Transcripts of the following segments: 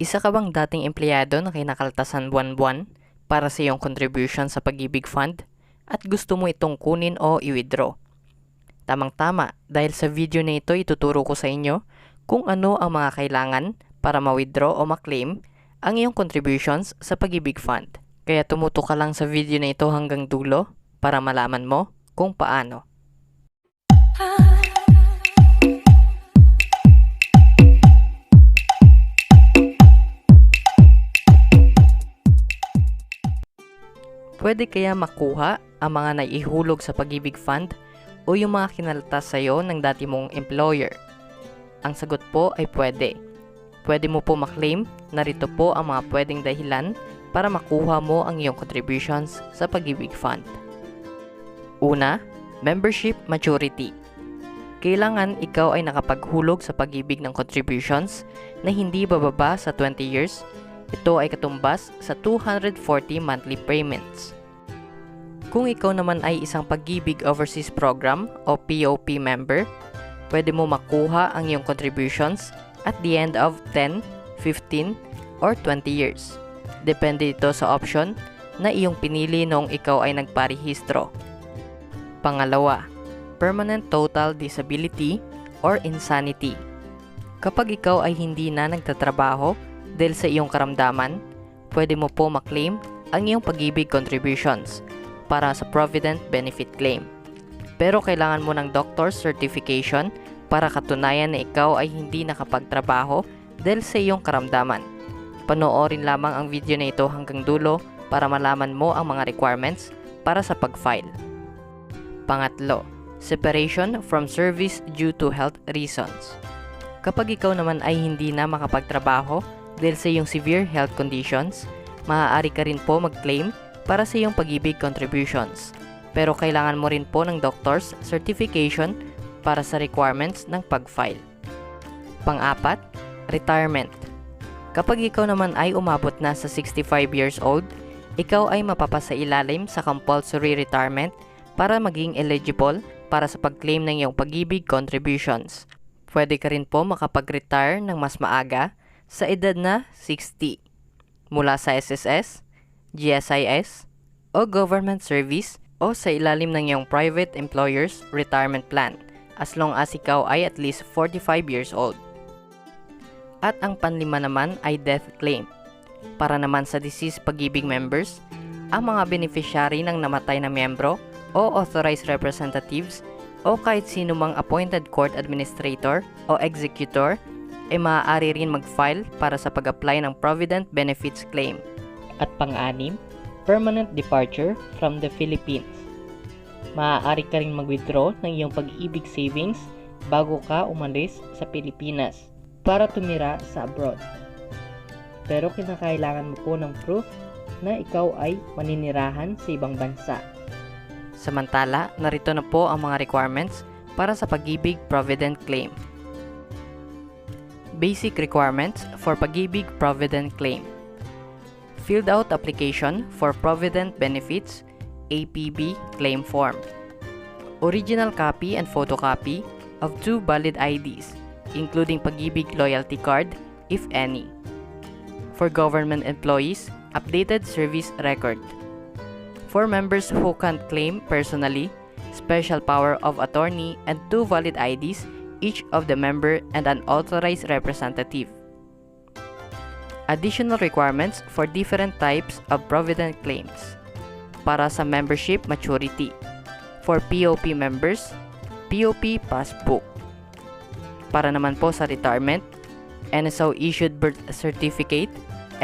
Isa ka bang dating empleyado na kinakaltasan buwan-buwan para sa iyong contribution sa Pag-Ibig Fund at gusto mo itong kunin o i-withdraw? Tamang-tama, dahil sa video na ito ituturo ko sa inyo kung ano ang mga kailangan para ma-withdraw o ma-claim ang iyong contributions sa Pag-Ibig Fund. Kaya tumutok ka lang sa video na ito hanggang dulo para malaman mo kung paano. Pwede kaya makuha ang mga naihulog sa Pag-Ibig Fund o yung mga kinaltas sa'yo ng dati mong employer? Ang sagot po ay pwede. Pwede mo po maklaim, narito po ang mga pwedeng dahilan para makuha mo ang iyong contributions sa Pag-Ibig Fund. Una, membership maturity. Kailangan ikaw ay nakapaghulog sa pag-ibig ng contributions na hindi bababa sa 20 years. Ito ay katumbas sa 240 monthly payments. Kung ikaw naman ay isang Pag-Ibig Overseas Program o POP member, pwede mo makuha ang iyong contributions at the end of 10, 15, or 20 years. Depende ito sa option na iyong pinili noong ikaw ay nagparehistro. Pangalawa, permanent total disability or insanity. Kapag ikaw ay hindi na nagtatrabaho dahil sa iyong karamdaman, pwede mo po maklaim ang iyong Pag-Ibig contributions para sa Provident Benefit Claim. Pero kailangan mo ng doctor's certification para katunayan na ikaw ay hindi nakapagtrabaho dahil sa iyong karamdaman. Panoorin lamang ang video na ito hanggang dulo para malaman mo ang mga requirements para sa pag-file. Pangatlo, separation from service due to health reasons. Kapag ikaw naman ay hindi na makapagtrabaho dahil sa iyong severe health conditions, maaari ka rin po mag-claim para sa iyong Pag-Ibig contributions. Pero kailangan mo rin po ng doctor's certification para sa requirements ng pag-file. Pang-apat, retirement. Kapag ikaw naman ay umabot na sa 65 years old, ikaw ay mapapasailalim sa compulsory retirement para maging eligible para sa pag-claim ng iyong Pag-Ibig contributions. Pwede ka rin po makapag-retire ng mas maaga sa edad na 60 mula sa SSS, GSIS, o government service o sa ilalim ng iyong private employer's retirement plan as long as ikaw ay at least 45 years old. At ang panlima naman ay death claim. Para naman sa deceased Pag-Ibig members, ang mga beneficiary ng namatay na miyembro o authorized representatives o kahit sino mang appointed court administrator o executor ay maaari rin mag-file para sa pag-apply ng Provident Benefits Claim. At pang-anim, permanent departure from the Philippines. Maaari ka rin mag-withdraw ng iyong Pag-Ibig savings bago ka umalis sa Pilipinas para tumira sa abroad. Pero kinakailangan mo po ng proof na ikaw ay maninirahan sa ibang bansa. Samantala, narito na po ang mga requirements para sa Pag-Ibig Provident Claim. Basic requirements for Pag-Ibig Provident Claim. Filled out application for Provident Benefits, APB Claim Form. Original copy and photocopy of 2 valid IDs, including Pag-Ibig Loyalty Card, if any. For government employees, updated service record. For members who can't claim personally, special power of attorney and 2 valid IDs, each of the member and an authorized representative. Additional requirements for different types of provident claims. Para sa membership maturity. For POP members, POP passbook. Para naman po sa retirement, NSO issued birth certificate,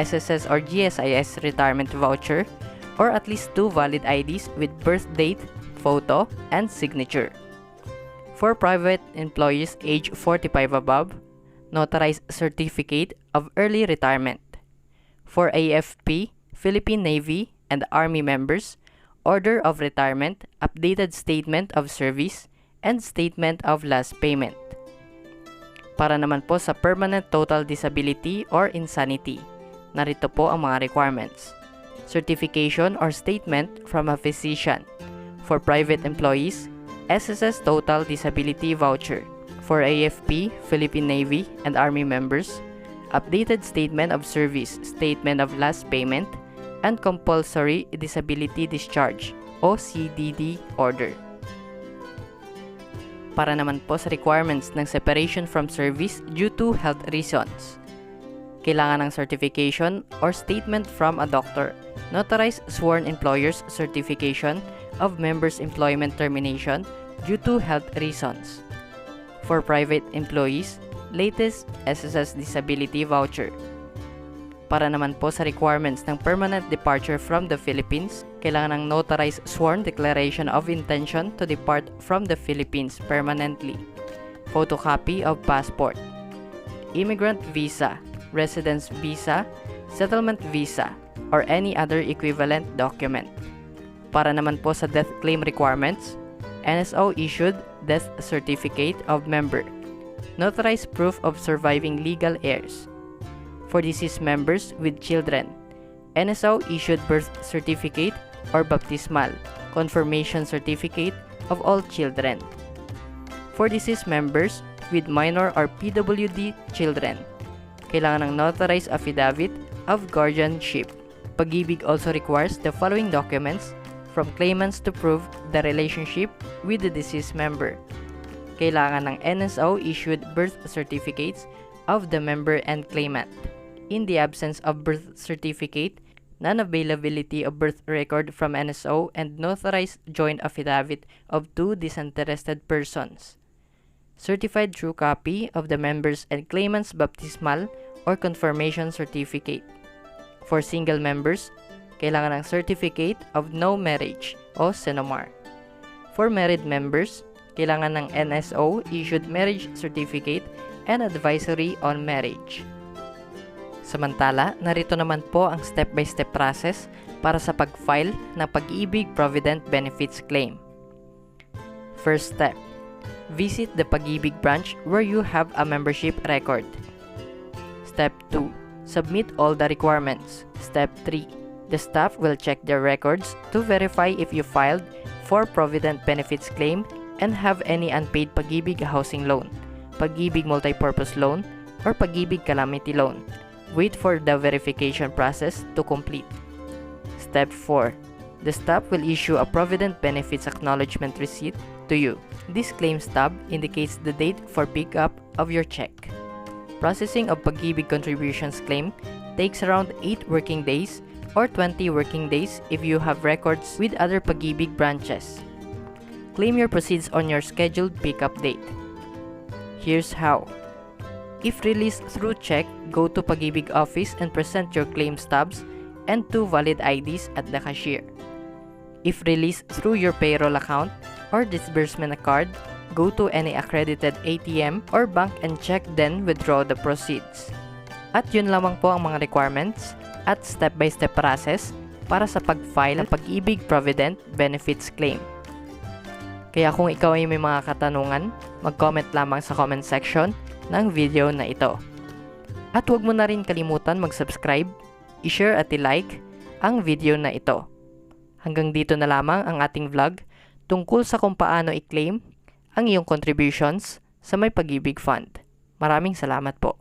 SSS or GSIS retirement voucher, or at least 2 valid IDs with birth date, photo, and signature. For private employees age 45 above, notarized certificate of early retirement. For AFP, Philippine Navy, and Army members, order of retirement, updated statement of service, and statement of last payment. Para naman po sa permanent total disability or insanity, narito po ang mga requirements. Certification or statement from a physician. For private employees, SSS Total Disability Voucher. For AFP, Philippine Navy, and Army members, updated statement of service, statement of last payment, and compulsory disability discharge o CDD order. Para naman po sa requirements ng separation from service due to health reasons, kailangan ng certification or statement from a doctor, notarized sworn employer's certification of members' employment termination due to health reasons. For private employees, latest SSS disability voucher. Para naman po sa requirements ng permanent departure from the Philippines, kailangan ng notarized sworn declaration of intention to depart from the Philippines permanently, photocopy of passport, immigrant visa, residence visa, settlement visa, or any other equivalent document. Para naman po sa death claim requirements, NSO issued death certificate of member, notarized proof of surviving legal heirs. For deceased members with children, NSO issued birth certificate or baptismal, confirmation certificate of all children. For deceased members with minor or PWD children, kailangan ng notarized affidavit of guardianship. Pag-Ibig also requires the following documents from claimants to prove the relationship with the deceased member. Kailangan ng NSO issued birth certificates of the member and claimant. In the absence of birth certificate, non-availability of birth record from NSO and notarized joint affidavit of two disinterested persons. Certified true copy of the members and claimant's baptismal or confirmation certificate. For single members, kailangan ng certificate of no marriage o CENOMAR. For married members, kailangan ng NSO issued marriage certificate and advisory on marriage. Samantala, narito naman po ang step-by-step process para sa pag-file ng Pag-Ibig Provident Benefits Claim. First step, visit the Pag-Ibig branch where you have a membership record. Step 2, submit all the requirements. Step 3, the staff will check their records to verify if you filed for Provident Benefits Claim and have any unpaid Pag-Ibig Housing Loan, Pag-Ibig Multipurpose Loan, or Pag-Ibig Calamity Loan. Wait for the verification process to complete. Step 4. The staff will issue a Provident Benefits Acknowledgement Receipt to you. This claims tab indicates the date for pickup of your check. Processing of Pag-Ibig Contributions Claim takes around 8 working days or 20 working days if you have records with other Pag-Ibig branches. Claim your proceeds on your scheduled pickup date. Here's how. If released through check, go to Pag-Ibig office and present your claim stubs and 2 valid IDs at the cashier. If released through your payroll account or disbursement card, go to any accredited ATM or bank and check, then withdraw the proceeds. At yun lamang po ang mga requirements at step-by-step process para sa pag-file ng Pag-Ibig Provident Benefits Claim. Kaya kung ikaw ay may mga katanungan, mag-comment lamang sa comment section ng video na ito. At huwag mo na rin kalimutan mag-subscribe, i-share at i-like ang video na ito. Hanggang dito na lamang ang ating vlog tungkol sa kung paano i-claim ang iyong contributions sa may Pag-Ibig Fund. Maraming salamat po.